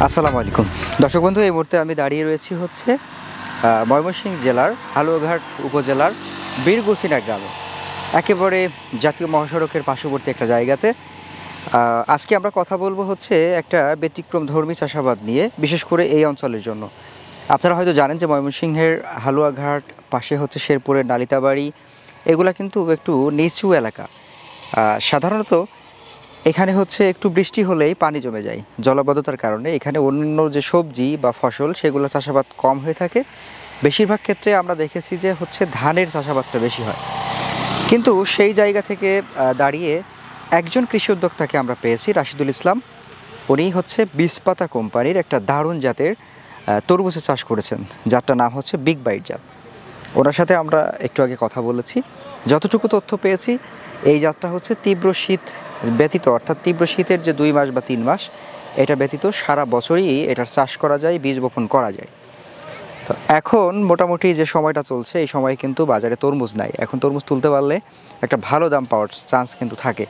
আসসালামু আলাইকুম দর্শক বন্ধু, এই মুহূর্তে আমি দাঁড়িয়ে রয়েছি হচ্ছে ময়মনসিংহ জেলার হালুয়াঘাট উপজেলার বীরগুছিনা গ্রামে, একেবারে জাতীয় মহাসড়কের পার্শ্ববর্তী একটা জায়গাতে। আজকে আমরা কথা বলবো হচ্ছে একটা ব্যতিক্রম ধর্মী চাষাবাদ নিয়ে, বিশেষ করে এই অঞ্চলের জন্য। আপনারা হয়তো জানেন যে ময়মনসিংহের হালুয়াঘাট, পাশে হচ্ছে শেরপুরের নালিতাবাড়ি, এগুলা কিন্তু একটু নিচু এলাকা। সাধারণত এখানে হচ্ছে একটু বৃষ্টি হলেই পানি জমে যায় জলাবদ্ধতার কারণে। এখানে অন্য যে সবজি বা ফসল সেগুলো চাষাবাদ কম হয়ে থাকে। বেশিরভাগ ক্ষেত্রে আমরা দেখেছি যে হচ্ছে ধানের চাষাবাদটা বেশি হয়। কিন্তু সেই জায়গা থেকে দাঁড়িয়ে একজন কৃষি উদ্যোক্তাকে আমরা পেয়েছি, রাশিদুল ইসলাম। উনি হচ্ছে বীজপাতা কোম্পানির একটা দারুণ জাতের তরমুজের চাষ করেছেন, জাতটার নাম হচ্ছে বিগ বাইট জাত। ওনার সাথে আমরা একটু আগে কথা বলেছি। যতটুকু তথ্য পেয়েছি, এই জাতটা হচ্ছে তীব্র শীত ব্যতীত, অর্থাৎ তীব্র শীতের যে 2 মাস বা 3 মাস, এটা ব্যতীত সারা বছরই এটার চাষ করা যায়, বীজ বপন করা যায়। তো এখন মোটামুটি যে সময়টা চলছে, এই সময় কিন্তু বাজারে তরমুজ নাই। এখন তরমুজ তুলতে পারলে একটা ভালো দাম পাওয়ার চান্স কিন্তু থাকে।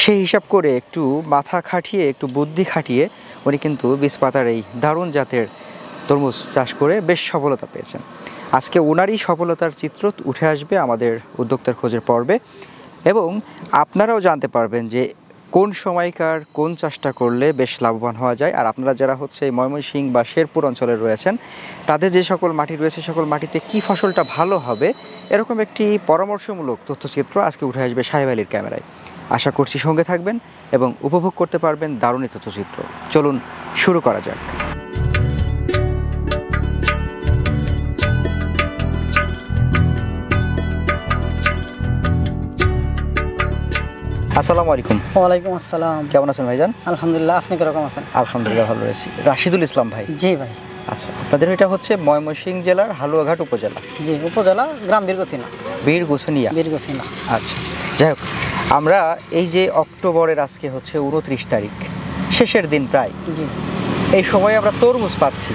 সেই হিসাব করে একটু মাথা খাটিয়ে, একটু বুদ্ধি খাটিয়ে উনি কিন্তু বীজপাতার এই দারুণ জাতের তরমুজ চাষ করে বেশ সফলতা পেয়েছেন। আজকে ওনারই সফলতার চিত্র উঠে আসবে আমাদের উদ্যোক্তার খোঁজের পর্বে, এবং আপনারাও জানতে পারবেন যে কোন সময়কার কোন চাষটা করলে বেশ লাভবান হওয়া যায়। আর আপনারা যারা হচ্ছে ময়মনসিংহ বা শেরপুর অঞ্চলে রয়েছেন, তাদের যে সকল মাটি রয়েছে, সকল মাটিতে কি ফসলটা ভালো হবে, এরকম একটি পরামর্শমূলক তথ্যচিত্র আজকে উঠে আসবে সাহেব আলীর ক্যামেরায়। আশা করছি সঙ্গে থাকবেন এবং উপভোগ করতে পারবেন দারুণ তথ্যচিত্র। চলুন শুরু করা যাক। আসসালামু আলাইকুম। ওয়ালাইকুম আসসালাম। কেমন আছেন ভাইজান? আলহামদুলিল্লাহ, আপনি কিরকম আছেন? আলহামদুলিল্লাহ ভালো আছি। রাশিদুল ইসলাম ভাই? জি ভাই। আচ্ছা, আপনাদের এটা হচ্ছে ময়মনসিংহ জেলার হালুয়াঘাট উপজেলা? জি, উপজেলা, গ্রাম বীরগুছিনা। বীরগুছিনা। আচ্ছা, যাই হোক, আমরা এই যে অক্টোবরের আজকে হচ্ছে 29 তারিখ, শেষের দিন প্রায়, জি, এই সময় আমরা তরমুজ পাচ্ছি।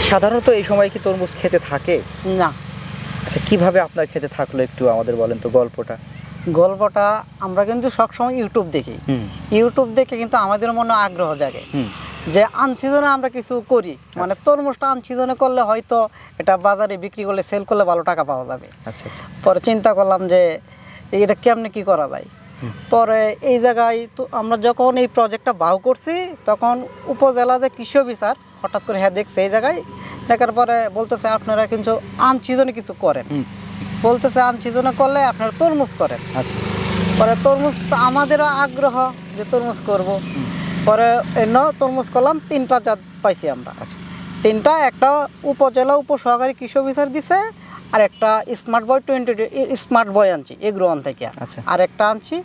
সাধারণত এই সময় কি তরমুজ খেতে থাকে? না। আচ্ছা, কিভাবে আপনার খেতে থাকলো একটু আমাদের বলেন তো গল্পটা। গল্পটা আমরা কিন্তু সবসময় ইউটিউব দেখি। ইউটিউব দেখে কিন্তু আমাদের মনে আগ্রহ জাগে যে আনসিজনে আমরা কিছু করি, মানে তরমুজটা আনসিজনে করলে হয়তো এটা বাজারে বিক্রি করলে, সেল করলে ভালো টাকা পাওয়া যাবে। আচ্ছা আচ্ছা। পরে চিন্তা করলাম যে এটা কেমনে কি করা যায়। পরে এই জায়গায় তো আমরা যখন এই প্রজেক্টটা বাউ করছি, তখন উপজেলা যে কৃষি অফিসার হঠাৎ করে দেখছে এই জায়গায়, দেখার পরে বলতেছে আপনারা কিন্তু আনসিজনে কিছু করেন, বলতেছে আনসিজনে করলে আপনারা তরমুজ করেন। আচ্ছা। পরে তরমুজ আমাদেরও আগ্রহ যে তরমুজ করব। পরে তরমুজ করলাম, 3টা জাত পাইছি আমরা। আচ্ছা। 3টা, একটা উপজেলা উপসহকারী কৃষি অফিসার দিছে, আর একটা স্মার্ট বয় 22 স্মার্ট বয় আনছি এগ্রোয়ান থেকে। আচ্ছা। আর একটা আনছি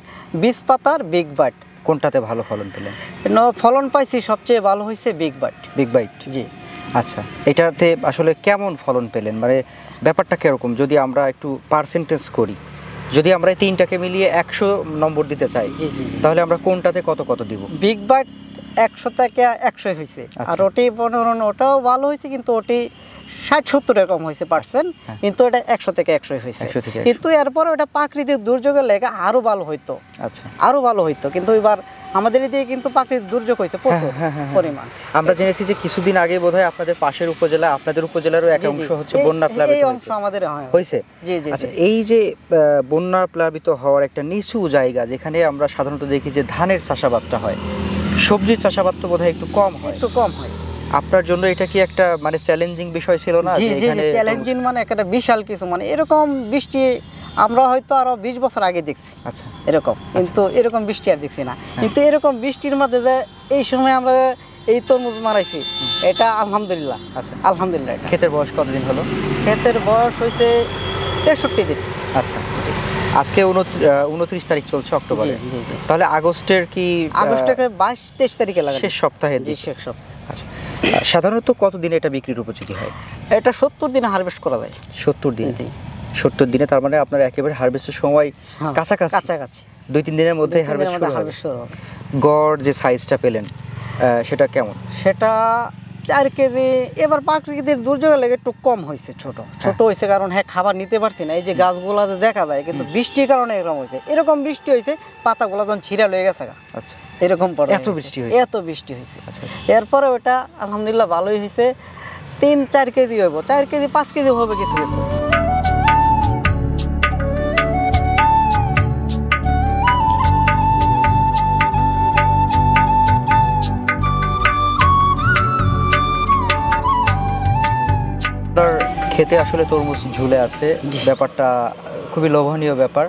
বীজপাতার বিগ বাইট। কোনটাতে ভালো ফলন পেলেন? ফলন পাইছি সবচেয়ে ভালো হয়েছে বিগ বাইট। বিগ বাইট, জি। আচ্ছা, এটাতে আসলে কেমন ফলন পেলেন, মানে ব্যাপারটা কিরকম? যদি আমরা একটু পার্সেন্টেজ করি, যদি আমরা এই 3টাকে মিলিয়ে 100 নম্বর দিতে চাই, জি জি, তাহলে আমরা কোনটাতে কত কত দিব? বিগ বাইট 100 থেকে 100 হয়েছে। আর ওটি 15, ওটাও ভালো হয়েছে, কিন্তু ওটি 60-70 এরকম হয়েছে পার্সেন্ট, কিন্তু এটা 100 থেকে 100 হয়েছে। কিন্তু এরপরে ওটা প্রাকৃতিক দুর্যোগের লেগে আরো ভালো হইতো। আচ্ছা, আরো ভালো হইতো, কিন্তু এবার আমাদের এদিকে কিন্তু প্রাকৃতিক দুর্যোগ হয়েছে প্রচুর পরিমাণ। আমরা জেনেছি যে কিছুদিন আগে বোধহয় আপনাদের পাশের উপজেলা, আপনাদের উপজেলারও এক অংশ হচ্ছে বন্যা প্লাবিত হয়েছে। এই অংশ আমাদের হয়েছে। জি জি। আচ্ছা, এই যে বন্যা প্লাবিত হওয়ার একটা নিচু জায়গা, যেখানে আমরা সাধারণত দেখি যে ধানের চাষাবাদটা হয়, সবজির চাষাবাদ তো বোধহয় একটু কম হয়। আপনার জন্য এটা কি একটা মানে চ্যালেঞ্জিং বিষয় ছিল না? জি জি, চ্যালেঞ্জিং মানে একটা বিশাল কিছু, মানে এরকম বৃষ্টি আমরা হয়তো আরো 20 বছর আগে দেখছি। আচ্ছা, এরকম, কিন্তু এরকম বৃষ্টি আর দেখছি না। কিন্তু এরকম বৃষ্টির মধ্যে যে এই সময় আমরা এই তরমুজ মারাইছি, এটা আলহামদুলিল্লাহ। আচ্ছা, আলহামদুলিল্লাহ। ক্ষেতের বয়স কতদিন হলো? ক্ষেতের বয়স হয়েছে 63 দিন। আচ্ছা, আজকে 29 তারিখ চলছে অক্টোবরে। তাহলে আগস্টের কি? আগস্টের 22-23 তারিখে লাগে, শেষ সপ্তাহে। জি, শেষ সপ্তাহে। আচ্ছা, সাধারণত কত দিনে এটা বিক্রির উপযোগী হয়? এটা 70 দিনে হারভেস্ট করা যায়। 70 দিন? জি, 70 দিনে। তার মানে আপনার একেবারে হারভেস্টের সময় কাছাকাছি 2-3 দিনের মধ্যে হারভেস্ট শুরু হবে। গড় যে সাইজটা পেলেন সেটা কেমন? সেটা 4 কেজি। এবার প্রাকৃতিক দুর্যোগের লেগে একটু কম হয়েছে, ছোট হয়েছে, কারণ হ্যাঁ খাবার নিতে পারছি না। এই যে গাছগুলো যে দেখা যায়, কিন্তু বৃষ্টির কারণে এরকম হয়েছে। এরকম বৃষ্টি হয়েছে পাতাগুলো যখন ছিঁড়া লয়ে গেছে। আচ্ছা, এরকম পরে এত বৃষ্টি হয়েছে? এত বৃষ্টি হয়েছে। এরপরে ওটা আলহামদুলিল্লাহ ভালোই হয়েছে। 3-4 কেজি হইব, 4 কেজি 5 কেজি হবে কিছু কিছু। খেতে আসলে তরমুজ ঝুলে আছে, ব্যাপারটা খুবই লোভনীয় ব্যাপার।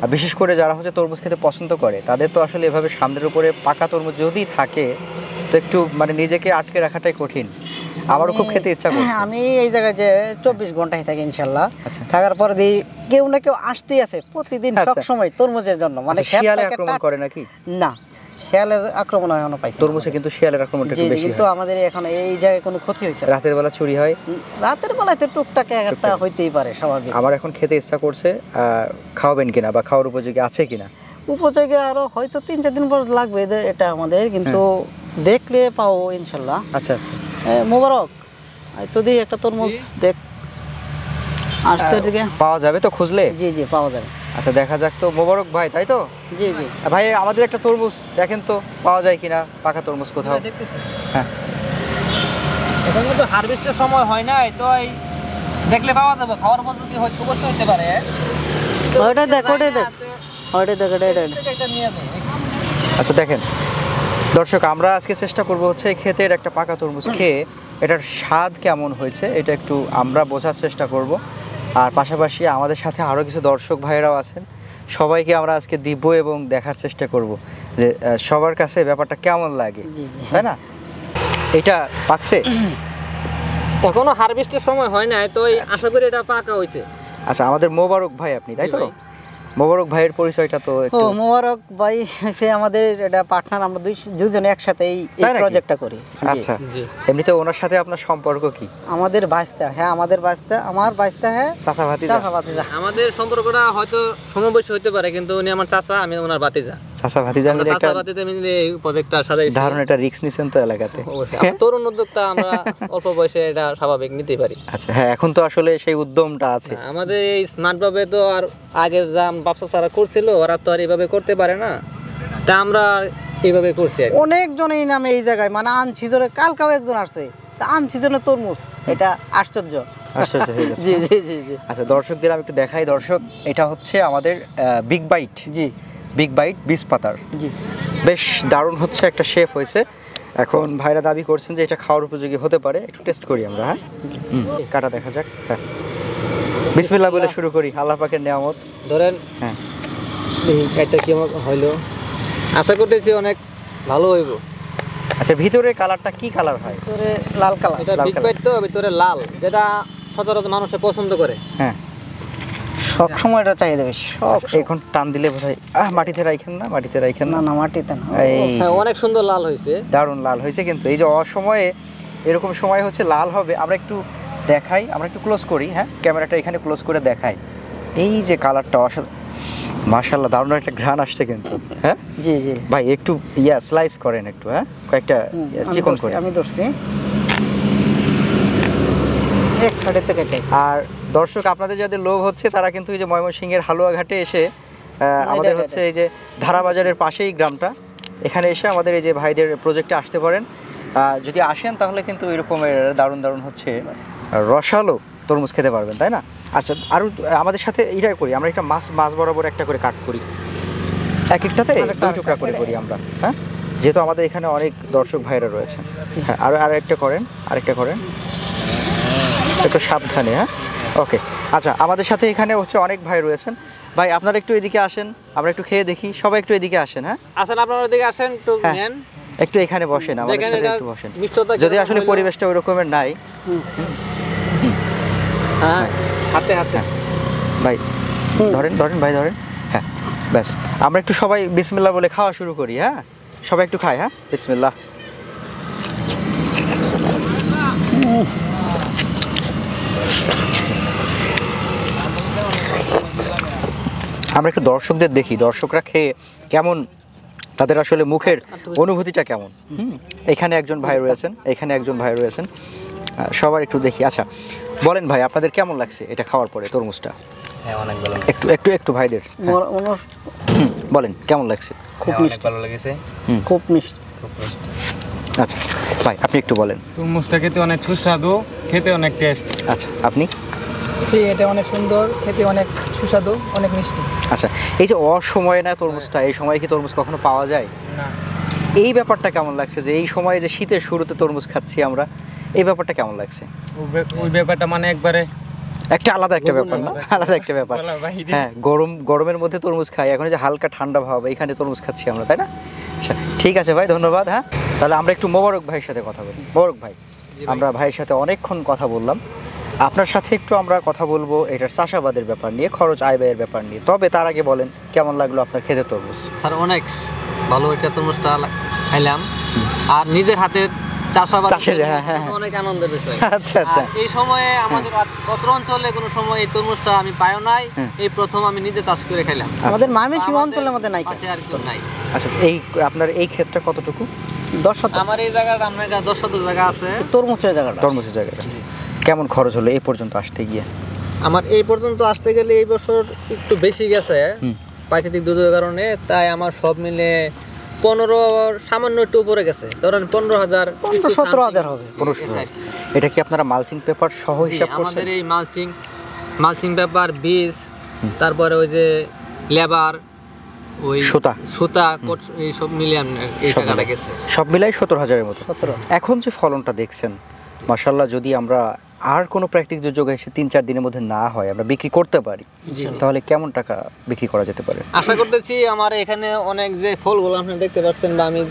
আর বিশেষ করে যারা হচ্ছে তরমুজ খেতে পছন্দ করে, তাদের তো আসলে এভাবে সামনের উপরে পাকা তরমুজ যদি থাকে, তো একটু মানে নিজেকে আটকে রাখাটাই কঠিন। আমারও খুব খেতে ইচ্ছা করছে। আমি এই জায়গায় যে 24 ঘন্টায় থাকি ইনশাআল্লাহ। থাকার পরে কেউ না কেউ আসতেই আছে প্রতিদিন, সব সময় তরমুজের জন্য। মানে শিয়ালে আক্রমণ করে নাকি? না, শিয়ালের আক্রমণ এখনো পাইছি। তরমুজে কিন্তু শিয়ালের আক্রমণটা একটু বেশি হয়। কিন্তু আমাদের এখন এই জায়গায় কোনো ক্ষতি হইছে না। রাতের বেলা চুরি হয়? রাতের বেলায় তো টুকটাক একটা হইতেই পারে, স্বাভাবিক। আমার এখন খেতে ইচ্ছা করছে, খাওয়াবেন কিনা বা খাওয়ার উপযোগী আছে কিনা? উপযোগী আরো হয়তো 3-4 দিন পর লাগবে এটা আমাদের, কিন্তু দেখলে পাও ইনশাআল্লাহ। আচ্ছা আচ্ছা, মোবারক তো দিই একটা তরমুজ দেখ, আসতে দিকে পাওয়া যাবে তো খুঁজলে? জি জি পাওয়া যাবে। আচ্ছা দেখা যাক তো। মোবারক ভাই, তাই তো? জি জি ভাই, আমাদের একটা তরমুজ দেখেন তো পাওয়া যায় কিনা, পাকা তরমুজ কোথাও। হ্যাঁ, এখন কিন্তু হারভেস্টের সময় হয় নাই, তো দেখলে পাওয়া যাবে। খাওয়ার পর যদি হয়তো অবশ্যই হতে পারে। ওটা দেখ, ওটা দেখ, ওটা দেখ, এটা নিয়ে যাও। আচ্ছা দেখেন দর্শক, আমরা আজকে চেষ্টা করব হচ্ছে ক্ষেতের একটা পাকা তরমুজ খেয়ে এটার স্বাদ কেমন হয়েছে এটা একটু আমরা বোঝার চেষ্টা করব। আর পাশাপাশি আমাদের সাথে আরও কিছু দর্শক ভাইরাও আছেন, সবাইকে আমরা আজকে দিব এবং দেখার চেষ্টা করব যে সবার কাছে ব্যাপারটা কেমন লাগে, তাই না? এটা পাকছে? এখনো হারভেস্টের সময় হয় নাই, তো আশা করি এটা পাকা হয়েছে। আচ্ছা, আমাদের মোবারক ভাই আপনি, তাই তো? মোবারক ভাইয়ের পরিচয়টা তো একটু। মোবারক ভাই হচ্ছে আমাদের এটা পার্টনার, আমরা দুইজনে একসাথে এই প্রজেক্টটা করি। আচ্ছা, এমনিতে ওনার সাথে আপনার সম্পর্ক কি? আমাদের ভাইস্তা। হ্যাঁ, আমাদের ভাইস্তা, আমার ভাইস্তা। হ্যাঁ, চাচা ভাতিজা। আমাদের সম্পর্কটা হয়তো সমবয়সী হতে পারে, কিন্তু উনি আমার চাচা, আমি ওনার ভাতিজা। চাচা ভাতিজা মিলে একটা প্রজেক্টটা সাজাইছি। দারুণ একটা রিস্ক নিছেন তো এলাকাতে। তরুণ উদ্যোক্তা, আমরা অল্প বয়সে এটা স্বাভাবিক নিতেই পারি। আচ্ছা হ্যাঁ, এখন তো আসলে সেই উদ্যমটা আছে। আমাদের এই স্মার্ট ভাবে তো আর আগের যা ব্যবসা যারা করছিল ওরা তো আর এইভাবে করতে পারে না, তা আমরা এইভাবে করছি। অনেকজন এই নামে এই জায়গায়, মানে আনসিজনে কালকাও একজন আসছে, তা আনসিজনে তরমুজ, এটা আশ্চর্য হয়ে গেছে। জি জি জি জি। আচ্ছা দর্শকদের আমি একটু দেখাই। দর্শক, এটা হচ্ছে আমাদের বিগ বাইট। জি, বিগ বাইট 20 পাতার। জি, বেশ দারুণ হচ্ছে, একটা শেফ হয়েছে। এখন ভাইরা দাবি করছেন যে এটা খাওয়ার উপযোগী হতে পারে, একটু টেস্ট করি আমরা। হ্যাঁ, কাটা দেখা যাক। হ্যাঁ, বিসমিল্লাহ বলে শুরু করি, আল্লাহ পাকের নিয়ামত। ধরেন, হ্যাঁ, এই কাটটা কেমন হইলো, আশা করতেছি অনেক ভালো হইব। আচ্ছা, ভিতরে কালারটা কি কালার হয়? ভিতরে লাল কালার। এটা বিগ বাইট তো, ভিতরে লাল, যেটা সচরাচর মানুষে পছন্দ করে। হ্যাঁ, সব সময় এটা চাহিদা বেশি। এখন টান দিলে বোধহয় মাটিতে রাখেন না, মাটিতে রাখেন না, না মাটিতে না। হ্যাঁ, অনেক সুন্দর লাল হয়েছে, দারুণ লাল হয়েছে। কিন্তু এই যে অসময়ে এরকম সময় হচ্ছে লাল হবে, আমরা একটু দেখাই, আমরা একটু ক্লোজ করি। হ্যাঁ, ক্যামেরাটা এখানে ক্লোজ করে দেখাই। এই যে কালারটা মাশাআল্লাহ, দারুণ একটা ঘ্রাণ আসছে কিন্তু। হ্যাঁ জি জি ভাই, একটু স্লাইস করেন একটু। হ্যাঁ, কয়েকটা চিকন করে। আমি ধরছি এক সাইডে থেকে। আর দর্শক, আপনাদের যাদের লোভ হচ্ছে তারা কিন্তু এই যে ময়মনসিংহের হালুয়াঘাটে এসে আমাদের হচ্ছে এই যে ধারা বাজারের পাশেই গ্রামটা, এখানে এসে আমাদের এই যে ভাইদের প্রজেক্টে আসতে পারেন। যদি আসেন তাহলে কিন্তু এরকমের দারুণ দারুণ হচ্ছে রসালো তরমুজ খেতে পারবেন, তাই না? আচ্ছা, আর আমাদের সাথে এইটাই করি আমরা, একটা মাছ বরাবর একটা করে কাট করি, এক একটাতে 2 টুকরা করে করি আমরা। হ্যাঁ, যেহেতু আমাদের এখানে অনেক দর্শক ভাইরা রয়েছেন। হ্যাঁ, আরেকটা করেন, আরেকটা করেন, একটু সাবধানে। হ্যাঁ, ওকে। আচ্ছা, আমাদের সাথে এখানে হচ্ছে অনেক ভাই রয়েছেন। ভাই, আপনারা একটু এদিকে আসেন, আমরা একটু খেয়ে দেখি। সবাই একটু এদিকে আসেন। হ্যাঁ, আসেন, আপনারা ওদিকে আসেন, একটু নেন, একটু এখানে বসেন, আমাদের সাথে একটু বসেন। যদি আসলে হইলো। পরিবেশটা ওই রকমের নাই। হ্যাঁ, হাতে হাতে। ভাই ধরেন, ধরেন ভাই, ধরেন। হ্যাঁ, ব্যাস, আমরা একটু সবাই বিসমিল্লাহ বলে খাওয়া শুরু করি। হ্যাঁ, সবাই একটু খাই। হ্যাঁ, বিসমিল্লাহ। আমরা একটু দর্শকদের দেখি, দর্শকরা খেয়ে কেমন তাদের আসলে মুখের অনুভূতিটা কেমন। এখানে একজন ভাই রয়েছেন, এখানে একজন ভাই রয়েছেন, সবার একটু দেখি। আচ্ছা বলেন ভাই, আপনাদের কেমন লাগছে এটা খাওয়ার পরে তরমুজটা? হ্যাঁ অনেক ভালো, একটু একটু একটু ভাইদের বলেন কেমন লাগছে। খুব মিষ্টি, ভালো লেগেছে, খুব মিষ্টি, খুব মিষ্টি। আচ্ছা ভাই আপনি একটু বলেন। তরমুজটা খেতে অনেক সুস্বাদু, খেতে অনেক টেস্ট। আচ্ছা আপনি? এটা অনেক সুন্দর, খেতে অনেক সুস্বাদু, অনেক মিষ্টি। আচ্ছা এই যে অসময়ে না তরমুজটা, এই সময় কি তরমুজ কখনো পাওয়া যায়? না, এই ব্যাপারটা কেমন লাগছে যে এই সময়ে যে শীতের শুরুতে তরমুজ খাচ্ছি আমরা, এই ব্যাপারটা কেমন লাগছে? ওই ব্যাপারটা মানে একবারে একটা আলাদা একটা ব্যাপার না, আলাদা একটা ব্যাপার। বলার বাহিরে। হ্যাঁ গরমের মধ্যে তরমুজ খাই, এখন যে হালকা ঠান্ডা ভাব, এখানে তরমুজ খাচ্ছি আমরা, তাই না? আচ্ছা ঠিক আছে ভাই, ধন্যবাদ। হ্যাঁ তাহলে আমরা একটু মোবারক ভাইয়ের সাথে কথা বলি। মোবারক ভাই, আমরা ভাইয়ের সাথে অনেকক্ষণ কথা বললাম, আপনার সাথে একটু আমরা কথা বলবো এটার চাষাবাদের ব্যাপার নিয়ে, খরচ আয় ব্যয়ের ব্যাপার নিয়ে। তবে তার আগে বলেন কেমন লাগলো আপনার খেতে তরমুজ? স্যার অনেক ভালো, এটা তরমুজটা খাইলাম, আর নিজের হাতের চাষাবাদ চাষের, হ্যাঁ, হ্যাঁ, হ্যাঁ। অনেক আনন্দের বিষয়। আচ্ছা আচ্ছা, আর এই সময়ে আমাদের অত্র অঞ্চলে কোনো সময় এই তরমুজটা আমি পাইও নাই, এই প্রথম আমি নিজে চাষ করে খাইলাম। আমাদের ময়মনসিংহ অঞ্চলের মধ্যে নাই। পাশে আর কেউ নাই। আচ্ছা এই আপনার এই ক্ষেতটা কতটুকু? 10 শতক আমার এই জায়গাটা, আপনার 10 শতক জায়গা আছে তরমুজের জায়গাটা। তরমুজের জায়গাটা কেমন খরচ হলো এই পর্যন্ত আসতে গিয়ে? আমার এই পর্যন্ত আসতে গেলে এই বছর একটু বেশি গেছে প্রাকৃতিক দুর্যোগের কারণে, তাই আমার সব মিলে 15 সামান্য একটু উপরে গেছে, ধরেন 15,000 17,000 হবে। 15,000। এটা কি আপনারা মালচিং পেপার সহ হিসাব করছেন? আমাদের এই মালচিং পেপার, বীজ, তারপরে ওই যে লেবার, ওই সুতা এই সব মিলিয়ে এই টাকাটা গেছে। সব মিলাই 17,000-এর মতো। 17। এখন যে ফলনটা দেখছেন মাশাআল্লাহ, যদি আমরা আর কোনো প্রাকৃতিক দুর্যোগ এসে 3-4 দিনের মধ্যে না হয়, আমরা বিক্রি করতে পারি, তাহলে কেমন টাকা বিক্রি করা যেতে পারে? আশা করতেছি আমার এখানে অনেক যে ফলগুলো আপনি দেখতে পাচ্ছেন, বা আমি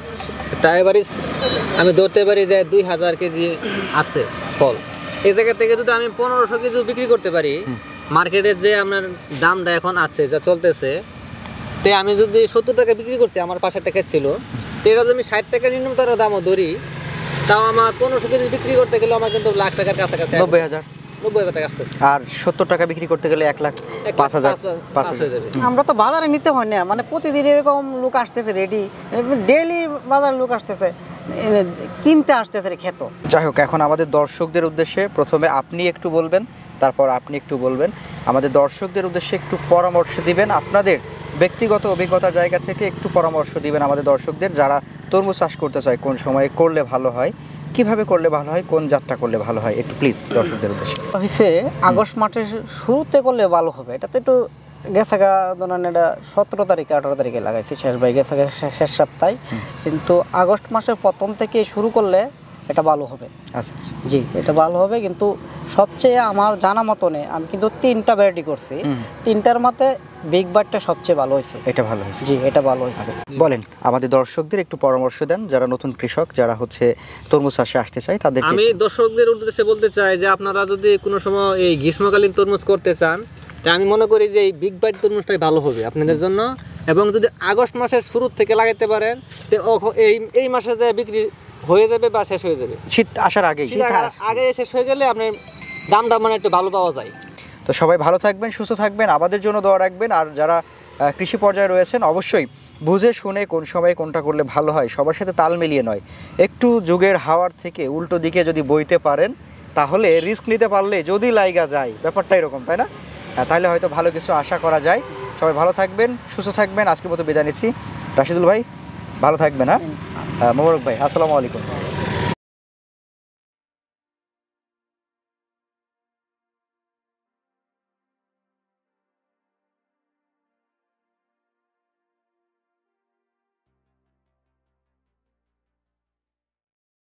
আমি ধরতে পারি যে 2,000 কেজি আছে ফল। এই জায়গা থেকে যদি আমি 1500 কেজি বিক্রি করতে পারি, মার্কেটের যে আপনার দামটা এখন আছে যা চলতেছে, তে আমি যদি 70 টাকা বিক্রি করছি, আমার পাশে টাকা ছিল, তো এটা যদি আমি 60 টাকা নিম্ন তার দামও ধরি, তাও আমার 1500 কেজি বিক্রি করতে গেলে আমার কিন্তু লাখ টাকার কাছাকাছি 90,000 টাকা আসতেছে। আর 70 টাকা বিক্রি করতে গেলে 1,05,000 হয়ে যাবে। আমরা তো বাজারে নিতে হয় না, মানে প্রতিদিন এরকম লোক আসতেছে, রেডি ডেইলি বাজারে লোক আসতেছে, কিনতে আসতেছে ক্ষেত। যাই হোক, এখন আমাদের দর্শকদের উদ্দেশ্যে প্রথমে আপনি একটু বলবেন, তারপর আপনি একটু বলবেন, আমাদের দর্শকদের উদ্দেশ্যে একটু পরামর্শ দিবেন, আপনাদের ব্যক্তিগত অভিজ্ঞতার জায়গা থেকে একটু পরামর্শ দিবেন আমাদের দর্শকদের, যারা তরমুজ চাষ করতে চায়, কোন সময়ে করলে ভালো হয়, কিভাবে করলে ভালো হয়, কোন জাতটা করলে ভালো হয়, একটু প্লিজ দর্শকদের উদ্দেশ্যে। হয়েছে আগস্ট মাসের শুরুতে করলে ভালো হবে, এটা তো একটু গেছে গা, ধরেন এটা 17 তারিখে 18 তারিখে লাগাইছি, শেষ ভাই গেছে শেষ সপ্তাহে, কিন্তু আগস্ট মাসের প্রথম থেকে শুরু করলে এটা ভালো হবে। আচ্ছা আচ্ছা, জি এটা ভালো হবে, কিন্তু সবচেয়ে আমার জানা মতনে আমি কিন্তু 3টা ভ্যারাইটি করছি, 3টার মধ্যে বিগ বারটা সবচেয়ে ভালো হয়েছে। এটা ভালো হয়েছে? জি এটা ভালো হয়েছে। বলেন আমাদের দর্শকদের একটু পরামর্শ দেন, যারা নতুন কৃষক, যারা হচ্ছে তরমুজ চাষে আসতে চায়, তাদের। আমি দর্শকদের উদ্দেশ্যে বলতে চাই যে আপনারা যদি কোনো সময় এই গ্রীষ্মকালীন তরমুজ করতে চান, তা আমি মনে করি যে এই বিগ বাইট তরমুজটাই ভালো হবে আপনাদের জন্য, এবং যদি আগস্ট মাসের শুরু থেকে লাগাইতে পারেন, তো এই মাসে যে বিক্রি হয়ে যাবে বা শেষ হয়ে যাবে, শীত আসার আগে শেষ হয়ে গেলে আপনার দামটা মানে একটু ভালো পাওয়া যায়। তো সবাই ভালো থাকবেন, সুস্থ থাকবেন, আমাদের জন্য দোয়া রাখবেন। আর যারা কৃষি পর্যায়ে রয়েছেন, অবশ্যই বুঝে শুনে কোন সময় কোনটা করলে ভালো হয়, সবার সাথে তাল মিলিয়ে নয়, একটু যুগের হাওয়ার থেকে উল্টো দিকে যদি বইতে পারেন, তাহলে রিস্ক নিতে পারলে যদি লাইগা যায়, ব্যাপারটা এরকম, তাই না? তাহলে হয়তো ভালো কিছু আশা করা যায়। সবাই ভালো থাকবেন, সুস্থ থাকবেন, আজকের মতো বিদায় নিচ্ছি। রাশিদুল ভাই ভালো থাকবেন। হ্যাঁ মোবারক ভাই, আসসালামু আলাইকুম।